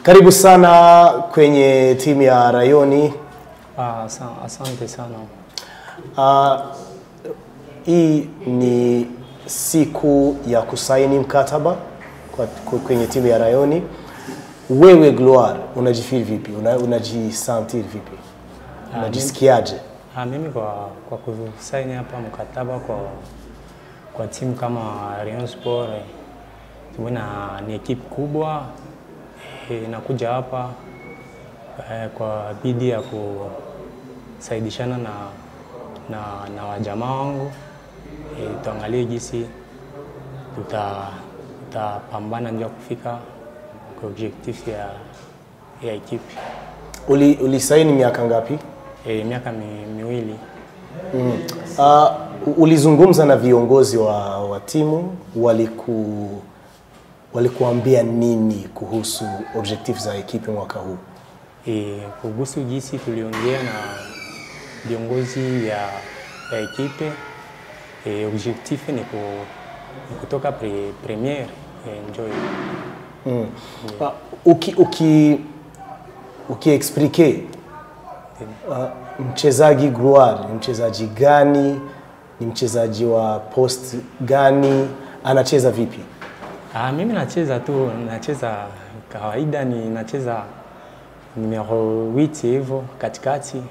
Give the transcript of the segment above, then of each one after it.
Karibu sana kwenye timu ya Rayoni. Asante sana. Hii ni siku ya kusaini mkataba kwenye timu ya Rayoni. Wewe Gloire, unajifeel vipi? Unajisentir vipi? Unajisikiaje? Mimi kwa kusaini hapa mkataba kwa timu kama Rayon Sport, ni ekipe kubwa. Nakuja hapa kwa bidii ya kusaidishana na wajamaa wangu. Tuangalie jinsi tutapambana ndio kufika kwa objectif ya ekipe. Ulisaini miaka ngapi? Miaka miwili. Ulizungumza na viongozi wa timu, walikuambia nini kuhusu objectif za ekipe mwaka huu? Kuhusu jinsi tuliongea na viongozi ya ekipe, objectif ni kutoka premier enjoy. Ukiexplique mchezaji Gloire ni mchezaji gani? Ni mchezaji wa post gani? Anacheza vipi? Mimi nacheza kawaida, nacheza numero 8 hivyo katikati,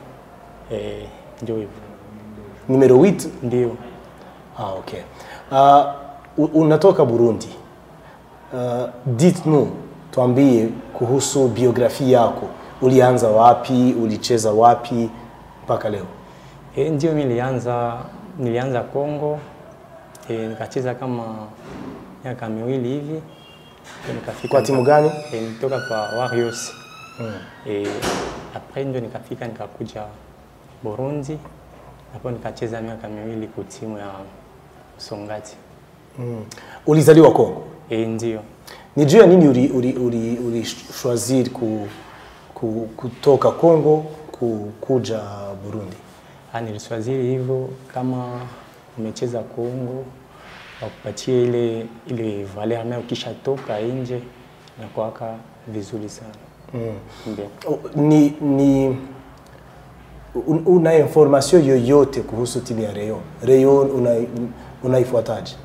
ndio hivyo. Numero 8? Ndio. Okay. Unatoka Burundi. Dites-nous, tuambie kuhusu biografia yako. Ulianza wapi? Ulicheza wapi mpaka leo? Ndio, nilianza Kongo. Nikacheza kama miaka miwili hivi. Nikafika kwa timu gani? Nilitoka kwa Warriors. Après ndio nikakuja Burundi. Hapo nikacheza miaka miwili kwa timu ya Songati. Ulizaliwa Kongo? Ndio. Ni juu ya nini uli choisir kutoka Kongo kuja Burundi? Niliswaziri hivyo, kama umecheza Kongo wakupatie ile valeur na ukisha toka nje na kuaka vizuri sana. Una information yoyote kuhusu timu ya Rayon? Rayon unaifuataje?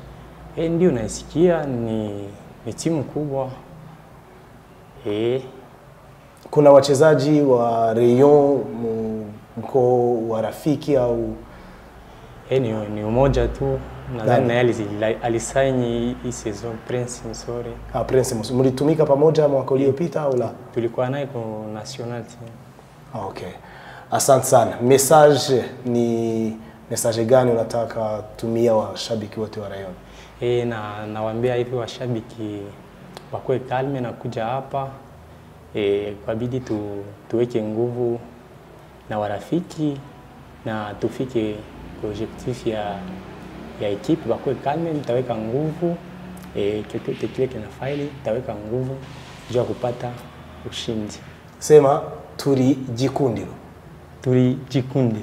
Ndio naisikia, ni timu kubwa. Kuna wachezaji wa Rayon mko wa rafiki au? Ni umoja tu. Nadhani naye alisaini hii season Prince Msori. Prince Msori. Mlitumika pamoja mwaka uliopita au la? Tulikuwa naye kwa national team. Okay. Asante sana. Message gani unataka tumia washabiki wote wa Rayon? Nawaambia hivi washabiki wakoe kalme na kuja hapa. Kwa bidii tuweke nguvu na warafiki na tufike objectif ya ekipe. Wakoe kalme, nitaweka nguvu. Chochote kile kinafanya nitaweka nguvu juu kupata ushindi. Sema turi jikundi. Turi jikundi.